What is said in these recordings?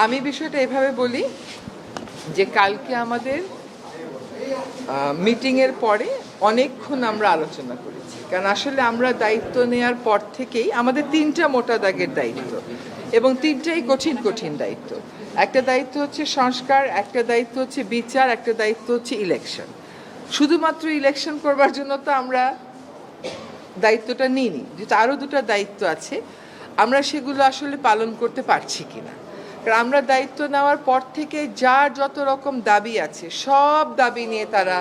আমি বিষয়টা এভাবে বলি যে কালকে আমাদের মিটিংয়ের পরে অনেকক্ষণ আমরা আলোচনা করেছি, কারণ আসলে আমরা দায়িত্ব নেওয়ার পর থেকেই আমাদের তিনটা মোটা দাগের দায়িত্ব এবং তিনটাই কঠিন কঠিন দায়িত্ব। একটা দায়িত্ব হচ্ছে সংস্কার, একটা দায়িত্ব হচ্ছে বিচার, একটা দায়িত্ব হচ্ছে ইলেকশন। শুধুমাত্র ইলেকশন করবার জন্য তো আমরা দায়িত্বটা নিইনি, যেহেতু আরও দুটো দায়িত্ব আছে, আমরা সেগুলো আসলে পালন করতে পারছি কিনা। কারণ আমরা দায়িত্ব নেওয়ার পর থেকে যার যত রকম দাবি আছে সব দাবি নিয়ে তারা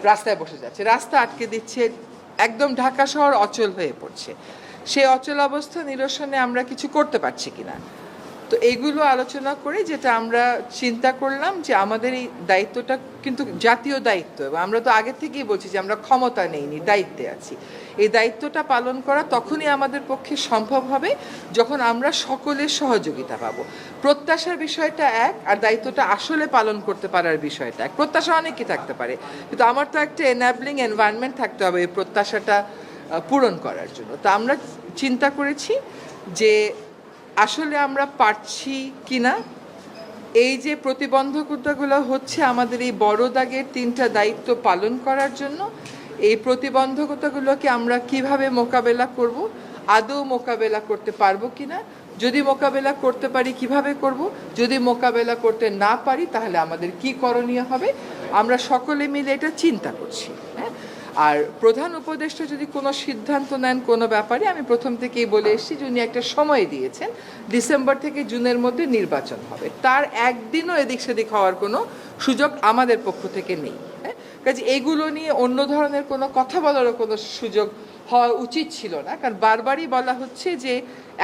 রাস্তায় বসে যাচ্ছে, রাস্তা আটকে দিচ্ছে, একদম ঢাকা শহর অচল হয়ে পড়ছে। সেই অচল অবস্থা নিরসনে আমরা কিছু করতে পারছি কিনা। তো এইগুলো আলোচনা করে যেটা আমরা চিন্তা করলাম যে আমাদের এই দায়িত্বটা কিন্তু জাতীয় দায়িত্ব, এবং আমরা তো আগে থেকেই বলছি যে আমরা ক্ষমতা নেইনি, দায়িত্বে আছি। এই দায়িত্বটা পালন করা তখনই আমাদের পক্ষে সম্ভব হবে যখন আমরা সকলের সহযোগিতা পাবো। প্রত্যাশার বিষয়টা এক, আর দায়িত্বটা আসলে পালন করতে পারার বিষয়টা এক। প্রত্যাশা অনেকই থাকতে পারে, কিন্তু আমার তো একটা এনাবলিং এনভায়রনমেন্ট থাকতে হবে এই প্রত্যাশাটা পূরণ করার জন্য। তো আমরা চিন্তা করেছি যে আসলে আমরা পারছি কিনা, এই যে প্রতিবন্ধকতাগুলো হচ্ছে আমাদের এই বড় দাগের তিনটা দায়িত্ব পালন করার জন্য, এই প্রতিবন্ধকতাগুলোকে আমরা কিভাবে মোকাবেলা করব, আদৌ মোকাবেলা করতে পারবো কিনা, যদি মোকাবেলা করতে পারি কিভাবে করব, যদি মোকাবেলা করতে না পারি তাহলে আমাদের কি করণীয় হবে, আমরা সকলে মিলে এটা চিন্তা করছি। হ্যাঁ, আর প্রধান উপদেষ্টা যদি কোনো সিদ্ধান্ত নেন কোনো ব্যাপারে, আমি প্রথম থেকেই বলে এসেছি যে উনি একটা সময় দিয়েছেন, ডিসেম্বর থেকে জুনের মধ্যে নির্বাচন হবে, তার একদিনও এদিক সেদিক হওয়ার কোনো সুযোগ আমাদের পক্ষ থেকে নেই। হ্যাঁ, কাজে এগুলো নিয়ে অন্য ধরনের কোনো কথা বলারও কোনো সুযোগ হওয়া উচিত ছিল না, কারণ বারবারই বলা হচ্ছে যে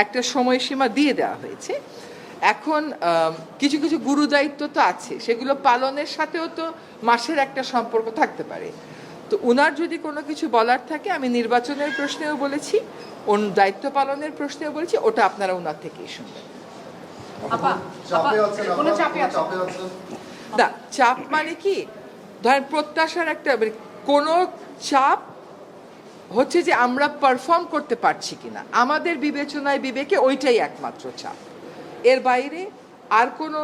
একটা সময়সীমা দিয়ে দেওয়া হয়েছে। এখন কিছু কিছু গুরু দায়িত্ব তো আছে, সেগুলো পালনের সাথেও তো মাসের একটা সম্পর্ক থাকতে পারে। তো উনার যদি কোনো কিছু বলার থাকে, আমি নির্বাচনের প্রশ্নেও বলেছি, দায়িত্ব পালনের প্রশ্নেও বলেছি, ওটা আপনারা উনার থেকেই শুনবেন। না, চাপ মানে কি, ধরেন প্রত্যাশার একটা কোনো চাপ হচ্ছে যে আমরা পারফর্ম করতে পারছি কিনা, আমাদের বিবেচনায় বিবেকে ওইটাই একমাত্র চাপ। এর বাইরে আর কোনো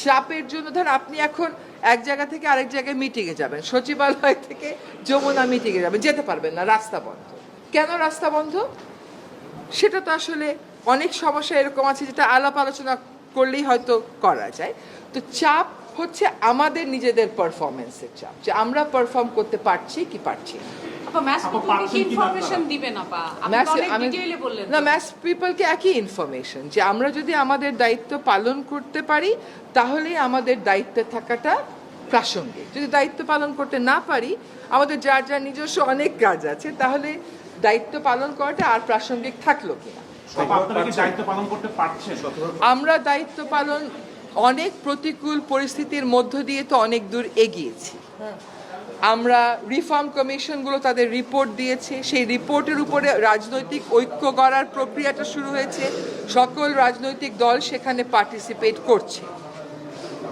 চাপের জন্য, ধরেন আপনি এখন এক জায়গা থেকে আরেক জায়গায় মিটিংয়ে যাবেন, সচিবালয় থেকে যমুনা মিটিংয়ে যাবেন, যেতে পারবেন না, রাস্তা বন্ধ। কেন রাস্তা বন্ধ? সেটা তো আসলে অনেক সমস্যা এরকম আছে যেটা আলাপ আলোচনা করলেই হয়তো করা যায়। তো চাপ হচ্ছে আমাদের নিজেদের পারফরমেন্সের চাপ, যে আমরা পারফর্ম করতে পারছি কি পারছি না। ম্যাস পিপলকে একই ইনফরমেশন, যে আমরা যদি আমাদের দায়িত্ব পালন করতে পারি তাহলেই আমাদের দায়িত্বে থাকাটা প্রাসঙ্গিক। যদি দায়িত্ব পালন করতে না পারি, আমাদের যার যার নিজস্ব অনেক কাজ আছে, তাহলে দায়িত্ব পালন করাটা আর প্রাসঙ্গিক থাকলো কিনা। আমরা দায়িত্ব পালন অনেক প্রতিকূল পরিস্থিতির মধ্য দিয়ে তো অনেক দূর এগিয়েছি। আমরা রিফর্ম কমিশনগুলো তাদের রিপোর্ট দিয়েছে, সেই রিপোর্টের উপরে রাজনৈতিক ঐক্য গড়ার প্রক্রিয়াটা শুরু হয়েছে, সকল রাজনৈতিক দল সেখানে পার্টিসিপেট করছে।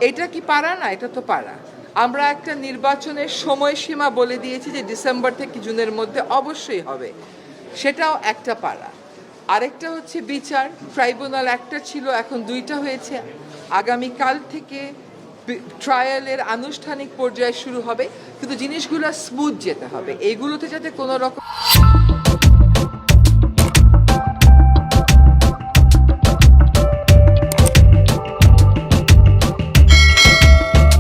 এটা কি পারা না? এটা তো পারা। আমরা একটা নির্বাচনের সময়সীমা বলে দিয়েছি যে ডিসেম্বর থেকে জুনের মধ্যে অবশ্যই হবে, সেটাও একটা পারা। আরেকটা হচ্ছে বিচার, ট্রাইব্যুনাল একটা ছিল, এখন দুইটা হয়েছে, আগামীকাল থেকে ট্রায়ালের আনুষ্ঠানিক পর্যায়ে শুরু হবে, কিন্তু জিনিসগুলো স্মুথ যেতে হবে, এইগুলোতে যাতে কোনো রকম